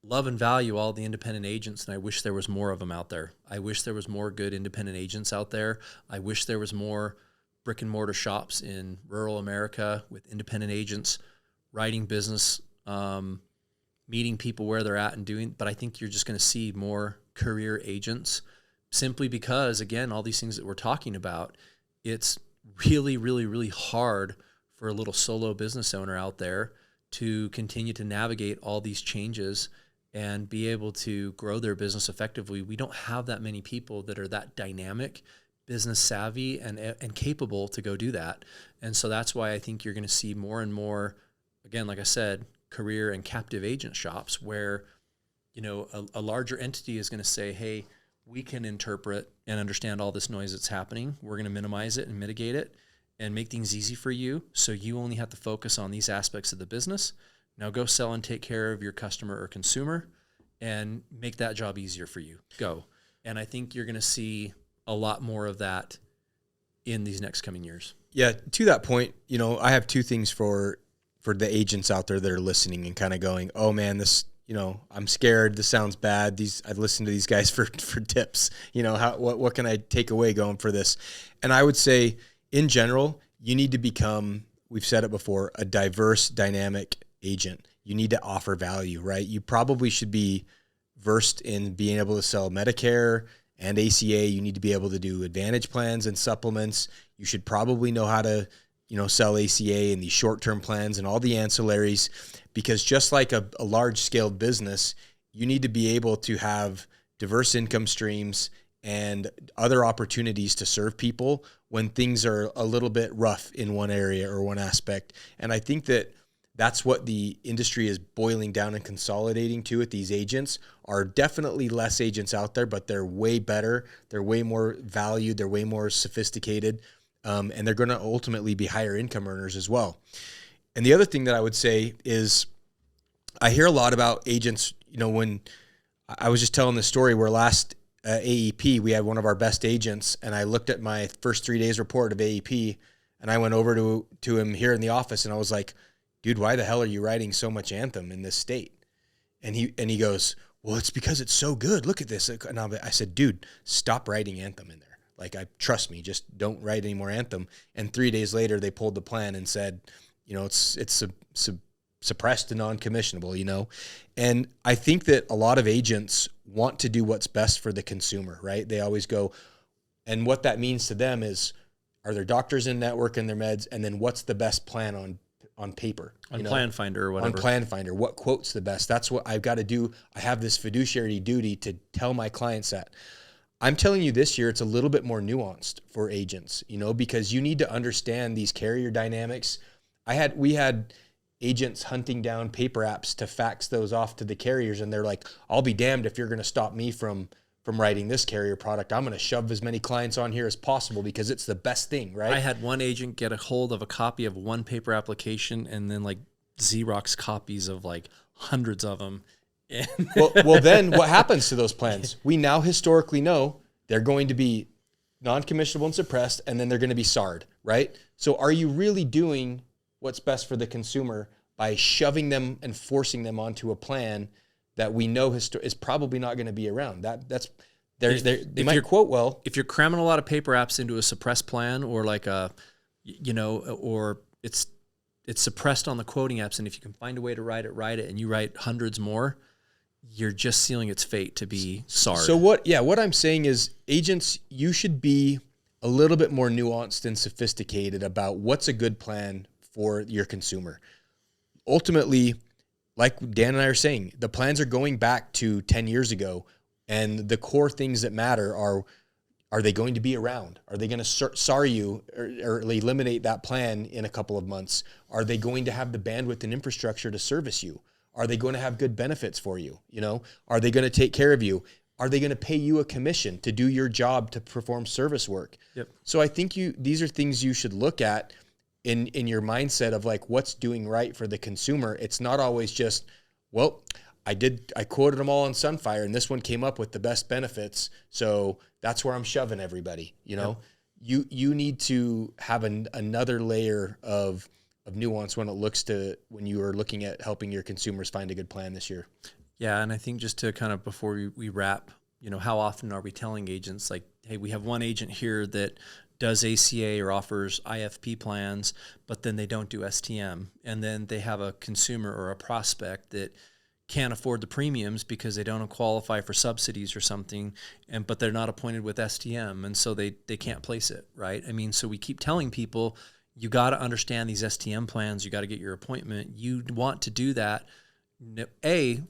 love and value all the independent agents, and I wish there was more of them out there. I wish there was more good independent agents out there. I wish there was more brick and mortar shops in rural America with independent agents writing business, meeting people where they're at and doing. But I think you're just going to see more career agents simply because, again, all these things that we're talking about, it's really, really, really hard for a little solo business owner out there to continue to navigate all these changes and be able to grow their business effectively. We don't have that many people that are that dynamic, business savvy, and capable to go do that. And so that's why I think you're going to see more and more, again, like I said, career and captive agent shops where, you know, a larger entity is going to say, hey, we can interpret and understand all this noise that's happening. We're going to minimize it and mitigate it and make things easy for you. So you only have to focus on these aspects of the business. Now go sell and take care of your customer or consumer and make that job easier for you. Go. And I think you're going to see a lot more of that in these next coming years. Yeah. To that point, you know, I have two things for the agents out there that are listening and kind of going, oh man, this, you know, I'm scared. This sounds bad. I've listened to these guys for tips, you know, what can I take away going for this? And I would say in general, you need to become, we've said it before, a diverse, dynamic agent. You need to offer value, right? You probably should be versed in being able to sell Medicare and ACA. You need to be able to do Advantage plans and supplements. You should probably know how to, you know, sell ACA and these short-term plans and all the ancillaries, because just like a large-scaled business, you need to be able to have diverse income streams and other opportunities to serve people when things are a little bit rough in one area or one aspect. And I think that's what the industry is boiling down and consolidating to. At these agents are definitely less agents out there, but they're way better. They're way more valued. They're way more sophisticated. And they're going to ultimately be higher income earners as well. And the other thing that I would say is I hear a lot about agents, you know, when I was just telling the story where last AEP, we had one of our best agents, and I looked at my first 3 days report of AEP, and I went over to him here in the office, and I was like, dude, why the hell are you writing so much Anthem in this state? And he goes, well, it's because it's so good. Look at this. And I said, dude, stop writing Anthem in there. Like, trust me, just don't write any more Anthem. And 3 days later, they pulled the plan and said, you know, it's suppressed to non-commissionable, you know? And I think that a lot of agents want to do what's best for the consumer, right? They always go, and what that means to them is, are there doctors in network and their meds? And then what's the best plan on paper? On Plan Finder or whatever. On Plan Finder, what quote's the best? That's what I've got to do. I have this fiduciary duty to tell my clients that. I'm telling you this year, it's a little bit more nuanced for agents, you know, because you need to understand these carrier dynamics. We had agents hunting down paper apps to fax those off to the carriers, and they're like, I'll be damned if you're going to stop me from writing this carrier product. I'm going to shove as many clients on here as possible because it's the best thing, right? I had one agent get a hold of a copy of one paper application and then like Xerox copies of like hundreds of them. well, then what happens to those plans? We now historically know they're going to be non-commissionable and suppressed, and then they're going to be SAR'd, right? So are you really doing what's best for the consumer by shoving them and forcing them onto a plan that we know is probably not going to be around? They might quote well. If you're cramming a lot of paper apps into a suppressed plan, or like or it's suppressed on the quoting apps, and if you can find a way to write it, and you write hundreds more, you're just sealing its fate to be SAR'd. So what I'm saying is, agents, you should be a little bit more nuanced and sophisticated about what's a good plan for your consumer. Ultimately, like Dan and I are saying, the plans are going back to 10 years ago, and the core things that matter are they going to be around? Are they going to SAR you or eliminate that plan in a couple of months? Are they going to have the bandwidth and infrastructure to service you? Are they going to have good benefits for you? You know, are they going to take care of you? Are they going to pay you a commission to do your job, to perform service work? Yep. So I think these are things you should look at in your mindset of like, what's doing right for the consumer. It's not always just, well, I quoted them all on Sunfire and this one came up with the best benefits, so that's where I'm shoving everybody. You know, yep. You need to have another layer of nuance when you are looking at helping your consumers find a good plan this year. Yeah, and I think just to kind of before we wrap, how often are we telling agents like, hey, we have one agent here that does ACA or offers IFP plans, but then they don't do STM, and then they have a consumer or a prospect that can't afford the premiums because they don't qualify for subsidies or something, but they're not appointed with STM, and so they can't place it, right? I mean, so we keep telling people, you got to understand these STM plans, you got to get your appointment. You want to do that,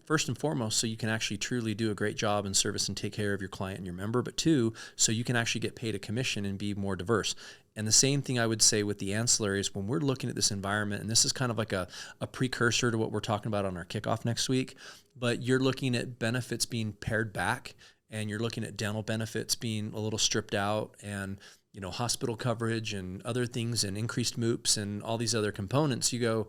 first and foremost, so you can actually truly do a great job in service and take care of your client and your member, but two, so you can actually get paid a commission and be more diverse. And the same thing I would say with the ancillaries, when we're looking at this environment, and this is kind of like a precursor to what we're talking about on our kickoff next week, but you're looking at benefits being pared back, and you're looking at dental benefits being a little stripped out, and hospital coverage and other things, and increased MOOPs and all these other components. You go,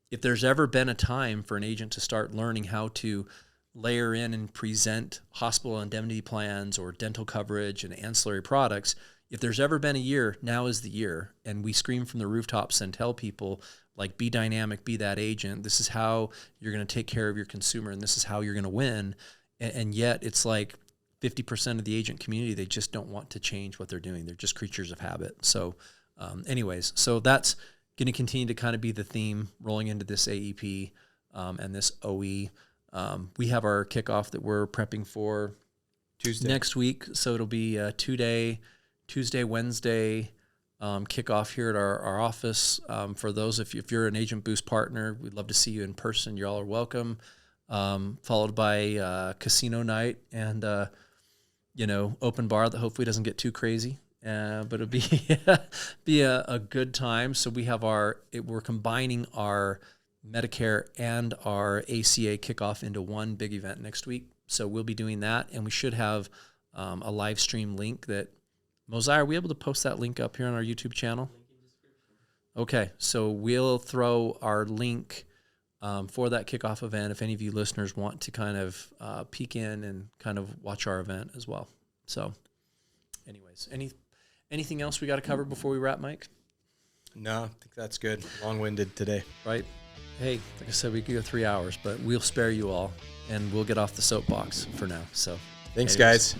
if there's ever been a time for an agent to start learning how to layer in and present hospital indemnity plans or dental coverage and ancillary products, if there's ever been a year, now is the year. And we scream from the rooftops and tell people, like, be dynamic, be that agent. This is how you're going to take care of your consumer, and this is how you're going to win. And yet it's like 50% of the agent community, they just don't want to change what they're doing. They're just creatures of habit. So anyways, so that's going to continue to kind of be the theme rolling into this AEP and this OE. We have our kickoff that we're prepping for Tuesday next week. So it'll be a 2-day, Tuesday, Wednesday kickoff here at our office. For those, if you're an Agent Boost partner, we'd love to see you in person. You all are welcome. Followed by casino night and, open bar that hopefully doesn't get too crazy. But it'll be a good time. So we have we're combining our Medicare and our ACA kickoff into one big event next week. So we'll be doing that, and we should have a live stream link that, Mosiah, are we able to post that link up here on our YouTube channel? Okay, so we'll throw our link for that kickoff event if any of you listeners want to kind of peek in and kind of watch our event as well. So anyways, anything else we got to cover before we wrap, Mike? No, I think that's good. Long-winded today. Right. Hey, like I said, we could go 3 hours, but we'll spare you all, and we'll get off the soapbox for now. So thanks, guys.